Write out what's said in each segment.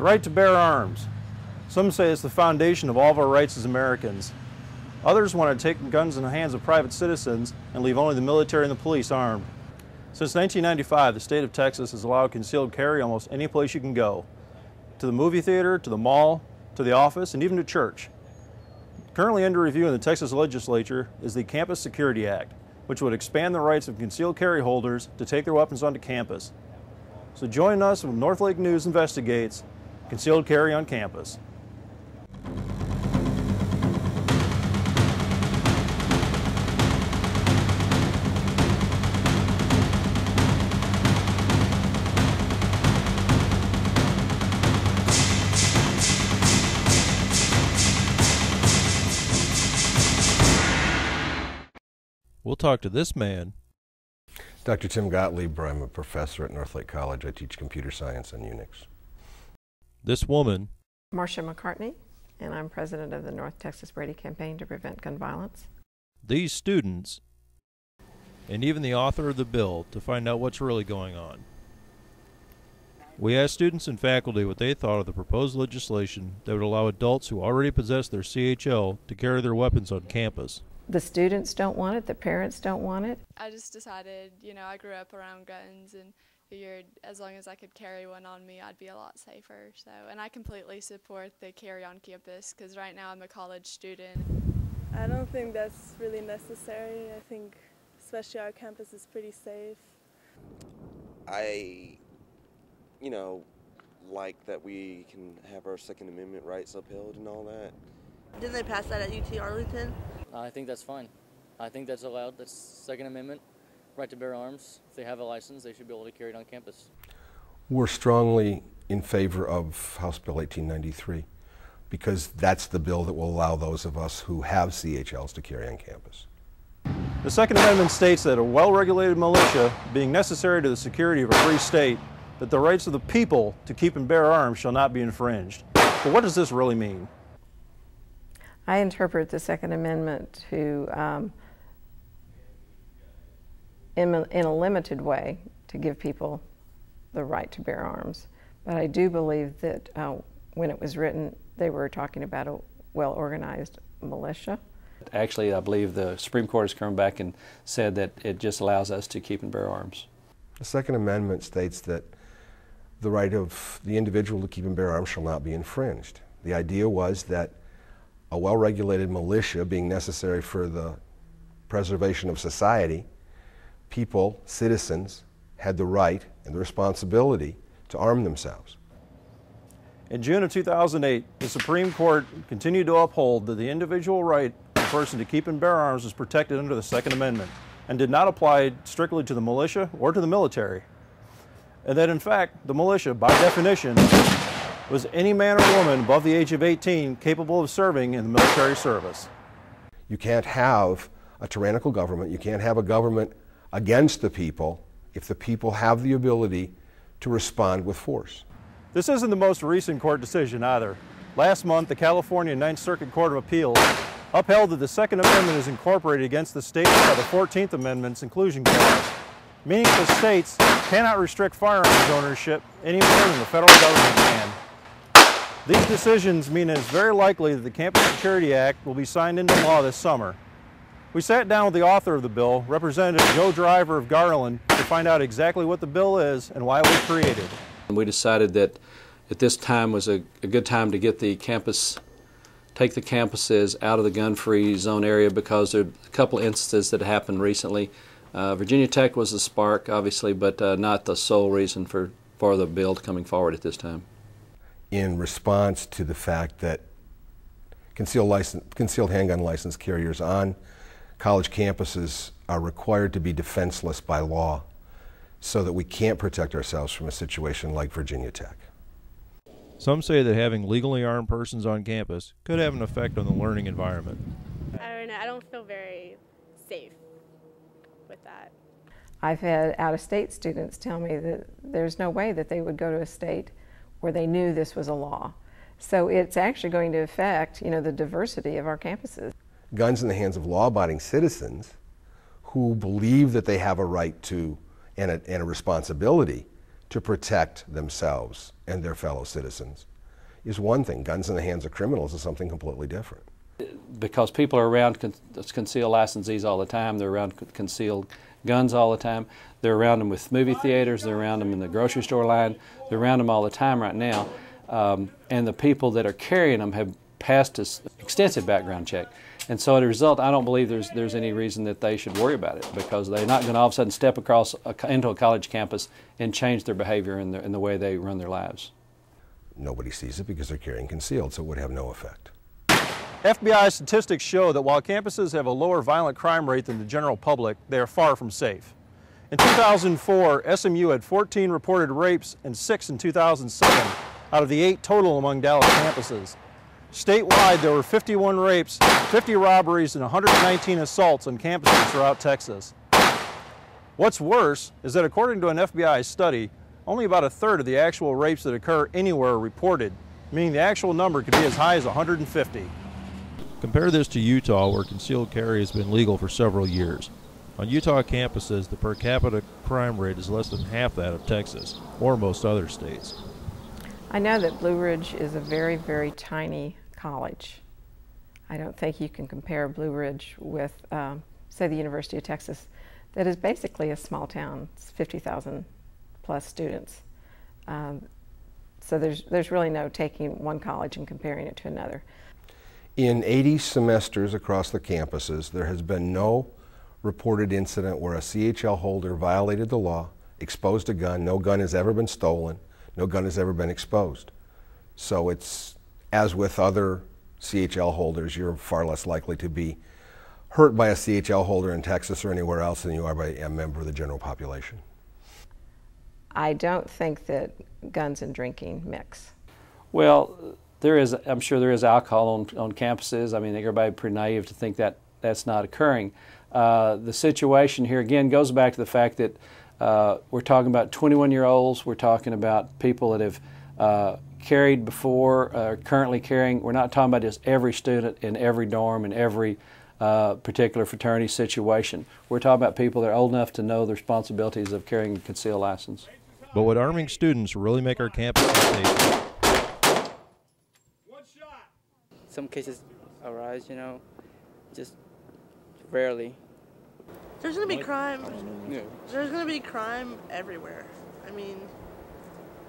right to bear arms. Some say it's the foundation of all of our rights as Americans. Others want to take guns in the hands of private citizens and leave only the military and the police armed. Since 1995, the state of Texas has allowed concealed carry almost any place you can go. To the movie theater, to the mall, to the office, and even to church. Currently under review in the Texas legislature is the Campus Security Act, which would expand the rights of concealed carry holders to take their weapons onto campus. So join us when Northlake News investigates concealed carry on campus. We'll talk to this man. Dr. Tim Gottlieb. I'm a professor at Northlake College. I teach computer science and Unix. This woman. Marcia McCartney, and I'm president of the North Texas Brady Campaign to Prevent Gun Violence. These students, and even the author of the bill to find out what's really going on. We asked students and faculty what they thought of the proposed legislation that would allow adults who already possess their CHL to carry their weapons on campus. The students don't want it, the parents don't want it. I just decided, I grew up around guns and figured as long as I could carry one on me, I'd be a lot safer. And I completely support the carry on campus because right now I'm a college student. I don't think that's really necessary. I think especially our campus is pretty safe. I, like that we can have our Second Amendment rights upheld and all that. Didn't they pass that at UT Arlington? I think that's fine. I think that's allowed. That's Second Amendment, right to bear arms. If they have a license, they should be able to carry it on campus. We're strongly in favor of House Bill 1893 because that's the bill that will allow those of us who have CHLs to carry on campus. The Second Amendment states that a well-regulated militia, being necessary to the security of a free state, that the rights of the people to keep and bear arms shall not be infringed. But what does this really mean? I interpret the Second Amendment to, in a limited way, to give people the right to bear arms. But I do believe that when it was written, they were talking about a well-organized militia. Actually, I believe the Supreme Court has come back and said that it just allows us to keep and bear arms. The Second Amendment states that the right of the individual to keep and bear arms shall not be infringed. The idea was that a well-regulated militia being necessary for the preservation of society, people, citizens, had the right and the responsibility to arm themselves. In June of 2008, the Supreme Court continued to uphold that the individual right of a person to keep and bear arms was protected under the Second Amendment and did not apply strictly to the militia or to the military. And that in fact, the militia, by definition, was any man or woman above the age of 18 capable of serving in the military service. You can't have a tyrannical government, you can't have a government against the people if the people have the ability to respond with force. This isn't the most recent court decision either. Last month, the California Ninth Circuit Court of Appeals upheld that the Second Amendment is incorporated against the states by the 14th Amendment's inclusion clause, meaning the states cannot restrict firearms ownership any more than the federal government can. These decisions mean it is very likely that the Campus Security Act will be signed into law this summer. We sat down with the author of the bill, Representative Joe Driver of Garland, to find out exactly what the bill is and why it was created. We decided that at this time was a good time to get the campus, take the campuses out of the gun-free zone area because there are a couple of instances that happened recently. Virginia Tech was the spark, obviously, but not the sole reason for the bill coming forward at this time. In response to the fact that concealed handgun license carriers on college campuses are required to be defenseless by law so that we can't protect ourselves from a situation like Virginia Tech. Some say that having legally armed persons on campus could have an effect on the learning environment. I don't know, I don't feel very safe with that. I've had out-of-state students tell me that there's no way that they would go to a state where they knew this was a law. So it's actually going to affect, the diversity of our campuses. Guns in the hands of law-abiding citizens who believe that they have a right to and a responsibility to protect themselves and their fellow citizens is one thing. Guns in the hands of criminals is something completely different. Because people are around concealed licensees all the time, they're around concealed guns all the time, they're around them with movie theaters, they're around them in the grocery store line, they're around them all the time right now, and the people that are carrying them have passed an extensive background check. And so as a result, I don't believe there's any reason that they should worry about it, because they're not going to all of a sudden step across into a college campus and change their behavior and the way they run their lives. Nobody sees it because they're carrying concealed, so it would have no effect. FBI statistics show that while campuses have a lower violent crime rate than the general public, they are far from safe. In 2004, SMU had 14 reported rapes and 6 in 2007 out of the 8 total among Dallas campuses. Statewide, there were 51 rapes, 50 robberies, and 119 assaults on campuses throughout Texas. What's worse is that according to an FBI study, only about a third of the actual rapes that occur anywhere are reported, meaning the actual number could be as high as 150. Compare this to Utah, where concealed carry has been legal for several years. On Utah campuses, the per capita crime rate is less than half that of Texas, or most other states. I know that Blue Ridge is a very, very tiny college. I don't think you can compare Blue Ridge with, say, the University of Texas, that is basically a small town. It's 50,000 plus students. So there's really no taking one college and comparing it to another. In 80 semesters across the campuses, there has been no reported incident where a CHL holder violated the law, exposed a gun. No gun has ever been stolen. No gun has ever been exposed. So it's, as with other CHL holders, you're far less likely to be hurt by a CHL holder in Texas or anywhere else than you are by a member of the general population. I don't think that guns and drinking mix. Well, I'm sure there is alcohol on campuses. I mean, everybody's pretty naive to think that that's not occurring. The situation here, again, goes back to the fact that we're talking about 21-year-olds. We're talking about people that have carried before, are currently carrying. We're not talking about just every student in every dorm in every particular fraternity situation. We're talking about people that are old enough to know the responsibilities of carrying a concealed license. But would arming students really make our campus safe? Some cases arise, you know, just rarely. There's going to be crime. Yeah. There's going to be crime everywhere. I mean,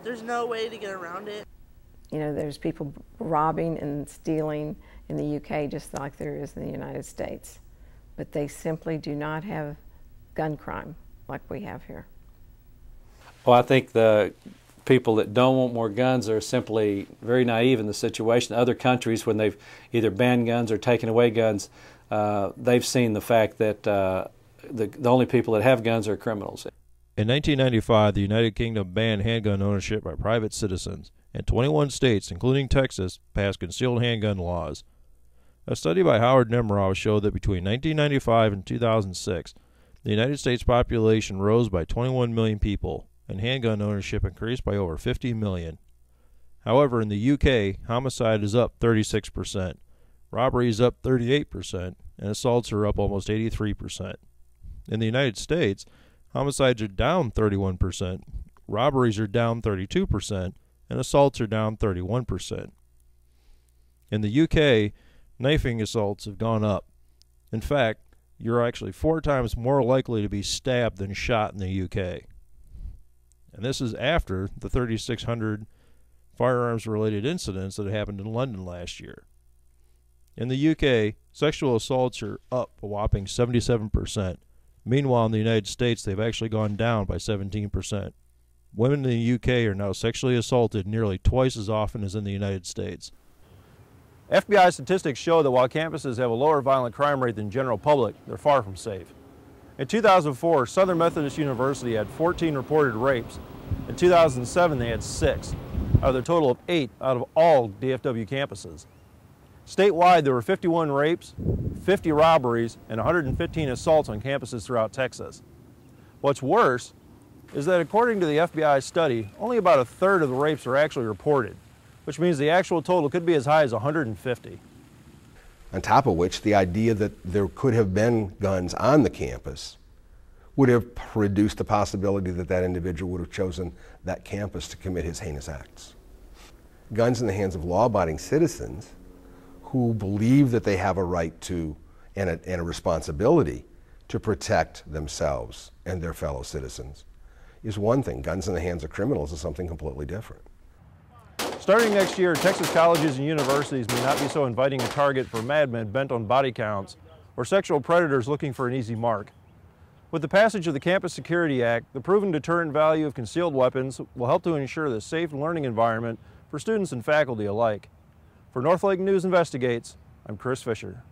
there's no way to get around it. You know, there's people robbing and stealing in the UK just like there is in the United States. But they simply do not have gun crime like we have here. Well, I think the people that don't want more guns are simply very naive in the situation. Other countries, when they've either banned guns or taken away guns, they've seen the fact that the only people that have guns are criminals. In 1995, the United Kingdom banned handgun ownership by private citizens, and 21 states, including Texas, passed concealed handgun laws. A study by Howard Nemeroff showed that between 1995 and 2006, the United States population rose by 21 million people, and handgun ownership increased by over 50 million. However, in the UK, homicide is up 36%, robbery is up 38%, and assaults are up almost 83%. In the United States, homicides are down 31%, robberies are down 32%, and assaults are down 31%. In the UK, knifing assaults have gone up. In fact, you're actually 4 times more likely to be stabbed than shot in the UK. And this is after the 3,600 firearms-related incidents that happened in London last year. In the UK, sexual assaults are up a whopping 77%. Meanwhile, in the United States, they've actually gone down by 17%. Women in the UK are now sexually assaulted nearly twice as often as in the United States. FBI statistics show that while campuses have a lower violent crime rate than general public, they're far from safe. In 2004, Southern Methodist University had 14 reported rapes. In 2007, they had 6, out of a total of 8 out of all DFW campuses. Statewide, there were 51 rapes, 50 robberies, and 115 assaults on campuses throughout Texas. What's worse is that according to the FBI study, only about a third of the rapes are actually reported, which means the actual total could be as high as 150. On top of which, the idea that there could have been guns on the campus would have reduced the possibility that that individual would have chosen that campus to commit his heinous acts. guns in the hands of law-abiding citizens who believe that they have a right to and a responsibility to protect themselves and their fellow citizens is one thing. Guns in the hands of criminals is something completely different. Starting next year, Texas colleges and universities may not be so inviting a target for madmen bent on body counts or sexual predators looking for an easy mark. With the passage of the Campus Security Act, the proven deterrent value of concealed weapons will help to ensure the safe learning environment for students and faculty alike. For Northlake News Investigates, I'm Chris Fisher.